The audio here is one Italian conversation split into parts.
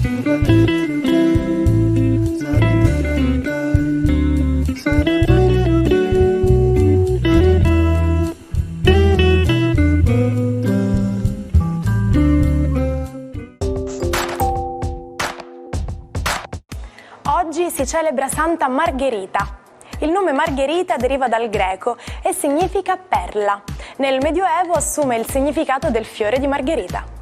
Oggi si celebra Santa Margherita. Il nome Margherita deriva dal greco e significa perla. Nel Medioevo assume il significato del fiore di margherita.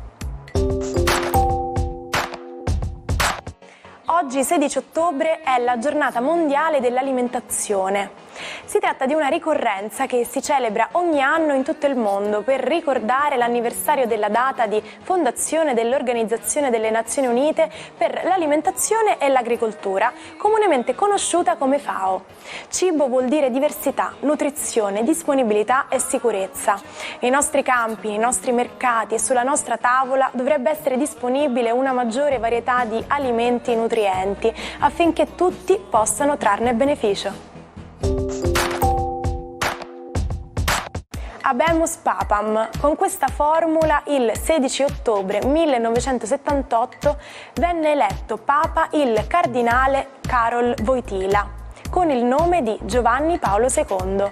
Oggi, 16 ottobre, è la giornata mondiale dell'alimentazione. Si tratta di una ricorrenza che si celebra ogni anno in tutto il mondo per ricordare l'anniversario della data di fondazione dell'Organizzazione delle Nazioni Unite per l'alimentazione e l'agricoltura, comunemente conosciuta come FAO. Cibo vuol dire diversità, nutrizione, disponibilità e sicurezza. Nei nostri campi, nei nostri mercati e sulla nostra tavola dovrebbe essere disponibile una maggiore varietà di alimenti nutrienti affinché tutti possano trarne beneficio. Habemus Papam. Con questa formula il 16 ottobre 1978 venne eletto Papa il cardinale Karol Wojtyła con il nome di Giovanni Paolo II.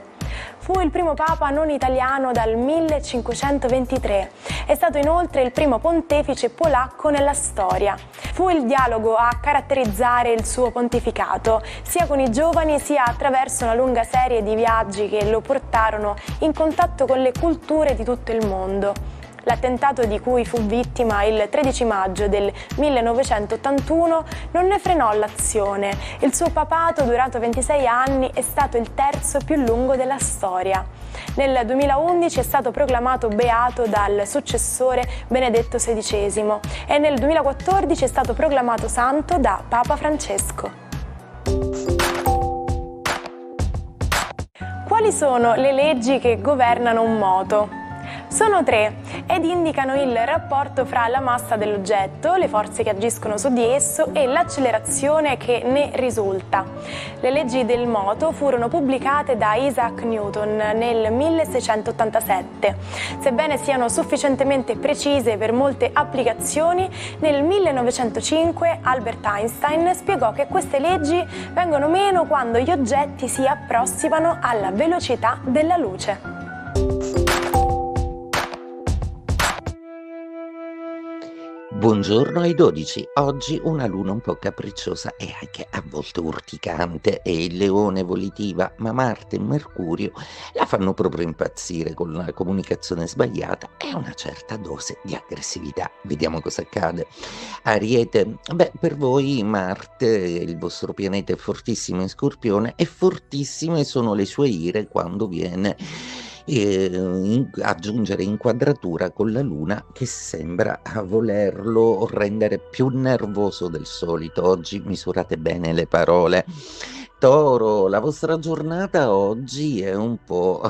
Fu il primo papa non italiano dal 1523. È stato inoltre il primo pontefice polacco nella storia. Fu il dialogo a caratterizzare il suo pontificato, sia con i giovani sia attraverso una lunga serie di viaggi che lo portarono in contatto con le culture di tutto il mondo. L'attentato di cui fu vittima il 13 maggio del 1981 non ne frenò l'azione. Il suo papato, durato 26 anni, è stato il terzo più lungo della storia. Nel 2011 è stato proclamato beato dal successore Benedetto XVI e nel 2014 è stato proclamato santo da Papa Francesco. Quali sono le leggi che governano un moto? Sono 3 ed indicano il rapporto fra la massa dell'oggetto, le forze che agiscono su di esso e l'accelerazione che ne risulta. Le leggi del moto furono pubblicate da Isaac Newton nel 1687. Sebbene siano sufficientemente precise per molte applicazioni, nel 1905 Albert Einstein spiegò che queste leggi vengono meno quando gli oggetti si approssimano alla velocità della luce. Buongiorno ai 12, oggi una luna un po' capricciosa e anche a volte urticante e il leone volitiva, ma Marte e Mercurio la fanno proprio impazzire con la comunicazione sbagliata e una certa dose di aggressività. Vediamo cosa accade. Ariete, per voi Marte, il vostro pianeta, è fortissimo in Scorpione e fortissime sono le sue ire quando viene aggiungere inquadratura con la Luna che sembra volerlo rendere più nervoso del solito. Oggi misurate bene le parole. Toro, la vostra giornata oggi è un po'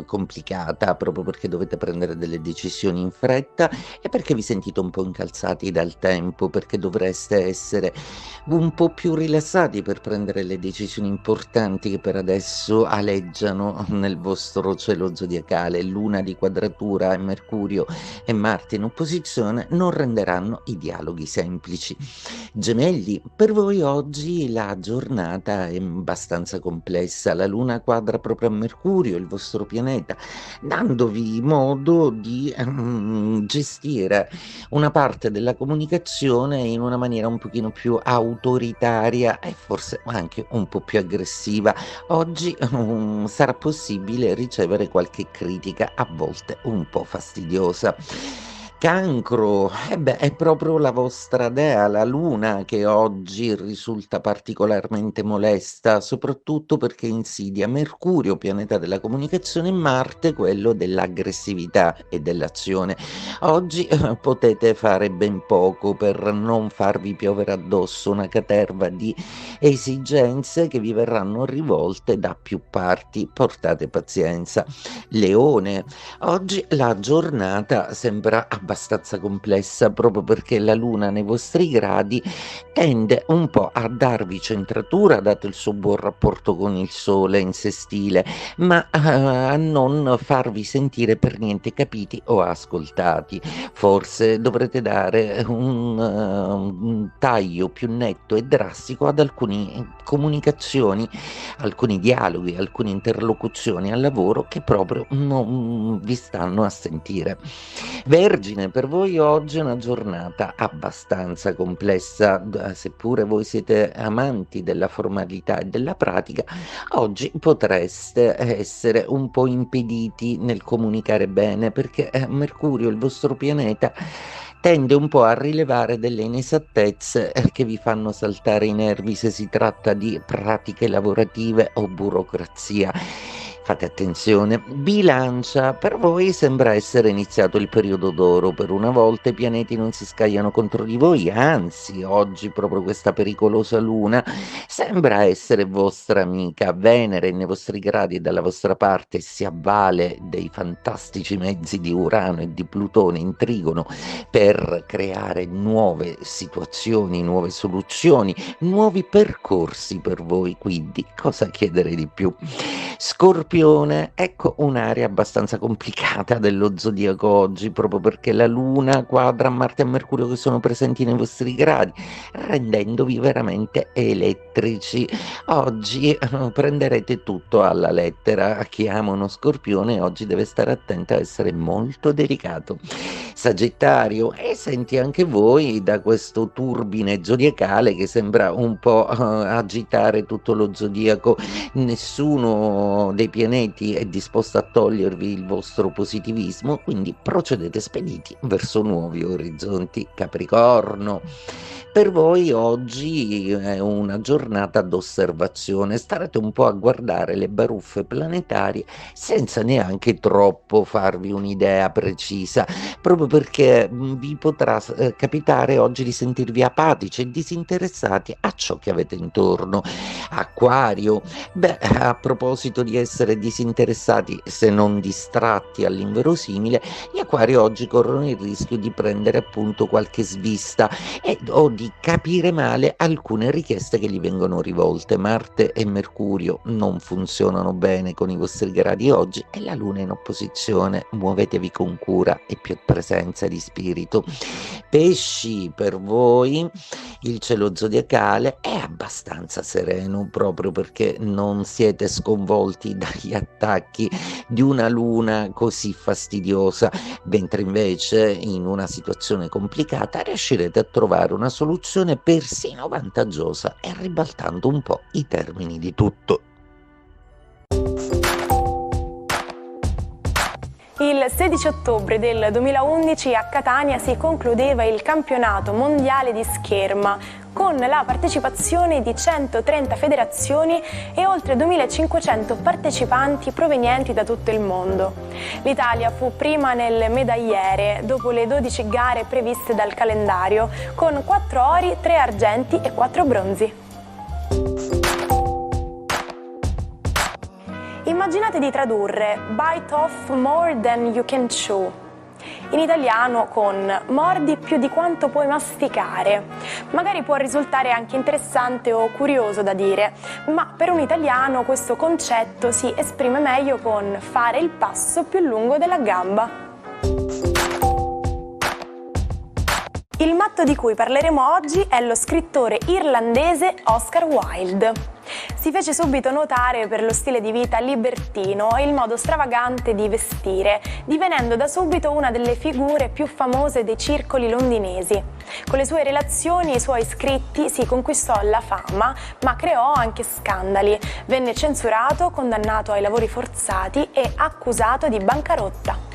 complicata proprio perché dovete prendere delle decisioni in fretta e perché vi sentite un po' incalzati dal tempo, perché dovreste essere un po' più rilassati per prendere le decisioni importanti che per adesso aleggiano nel vostro cielo zodiacale. Luna di quadratura e Mercurio e Marte in opposizione non renderanno i dialoghi semplici. Gemelli, per voi oggi la giornata è abbastanza complessa. La Luna quadra proprio a Mercurio, il vostro pianeta, dandovi modo di gestire una parte della comunicazione in una maniera un pochino più autoritaria e forse anche un po' più aggressiva. Oggi sarà possibile ricevere qualche critica, a volte un po' fastidiosa. Cancro, è proprio la vostra dea, la Luna, che oggi risulta particolarmente molesta, soprattutto perché insidia Mercurio, pianeta della comunicazione, e Marte, quello dell'aggressività e dell'azione. Oggi potete fare ben poco per non farvi piovere addosso una caterva di esigenze che vi verranno rivolte da più parti. Portate pazienza. Leone, oggi la giornata sembra abbastanza abbastanza complessa, proprio perché la Luna nei vostri gradi tende un po' a darvi centratura, dato il suo buon rapporto con il Sole in sestile, ma a non farvi sentire per niente capiti o ascoltati. Forse dovrete dare un taglio più netto e drastico ad alcune comunicazioni, alcuni dialoghi, alcune interlocuzioni al lavoro che proprio non vi stanno a sentire. Vergine, per voi oggi è una giornata abbastanza complessa, seppure voi siete amanti della formalità e della pratica, oggi potreste essere un po' impediti nel comunicare bene, perché Mercurio, il vostro pianeta, tende un po' a rilevare delle inesattezze che vi fanno saltare i nervi se si tratta di pratiche lavorative o burocrazia. Fate attenzione. Bilancia, per voi sembra essere iniziato il periodo d'oro. Per una volta i pianeti non si scagliano contro di voi, anzi, oggi proprio questa pericolosa luna sembra essere vostra amica. Venere nei vostri gradi e dalla vostra parte si avvale dei fantastici mezzi di Urano e di Plutone in trigono per creare nuove situazioni, nuove soluzioni, nuovi percorsi per voi. Quindi cosa chiedere di più? Scorpione, ecco un'area abbastanza complicata dello zodiaco oggi, proprio perché la Luna quadra Marte e Mercurio che sono presenti nei vostri gradi, rendendovi veramente elettrici. Oggi prenderete tutto alla lettera. Chi ama uno Scorpione oggi deve stare attento a essere molto delicato. Sagittario, e senti anche voi da questo turbine zodiacale che sembra un po' agitare tutto lo zodiaco. Nessuno dei pianeti è disposto a togliervi il vostro positivismo, quindi procedete spediti verso nuovi orizzonti. Capricorno, per voi oggi è una giornata d'osservazione, starete un po' a guardare le baruffe planetarie senza neanche troppo farvi un'idea precisa, proprio perché vi potrà capitare oggi di sentirvi apatici e disinteressati a ciò che avete intorno. Acquario, beh, a proposito di essere disinteressati se non distratti all'inverosimile, gli acquari oggi corrono il rischio di prendere appunto qualche svista o di capire male alcune richieste che gli vengono rivolte. Marte e Mercurio non funzionano bene con i vostri gradi oggi e la Luna è in opposizione. Muovetevi con cura e più presenza di spirito. Pesci, per voi il cielo zodiacale è abbastanza sereno, proprio perché non siete sconvolti dagli attacchi di una luna così fastidiosa, mentre invece in una situazione complicata riuscirete a trovare una soluzione persino vantaggiosa e ribaltando un po' i termini di tutto. Il 16 ottobre del 2011 a Catania si concludeva il campionato mondiale di scherma con la partecipazione di 130 federazioni e oltre 2500 partecipanti provenienti da tutto il mondo. L'Italia fu prima nel medagliere dopo le 12 gare previste dal calendario, con 4 ori, 3 argenti e 4 bronzi. Immaginate di tradurre Bite off more than you can chew in italiano con mordi più di quanto puoi masticare. Magari può risultare anche interessante o curioso da dire, ma per un italiano questo concetto si esprime meglio con fare il passo più lungo della gamba. Il matto di cui parleremo oggi è lo scrittore irlandese Oscar Wilde. Si fece subito notare per lo stile di vita libertino e il modo stravagante di vestire, divenendo da subito una delle figure più famose dei circoli londinesi. Con le sue relazioni e i suoi scritti si conquistò la fama, ma creò anche scandali. Venne censurato, condannato ai lavori forzati e accusato di bancarotta.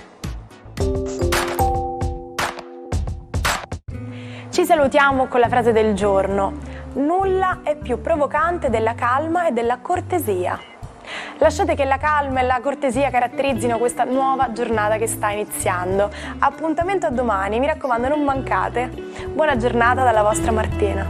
Ci salutiamo con la frase del giorno. Nulla è più provocante della calma e della cortesia. Lasciate che la calma e la cortesia caratterizzino questa nuova giornata che sta iniziando. Appuntamento a domani, mi raccomando, non mancate. Buona giornata dalla vostra Martina.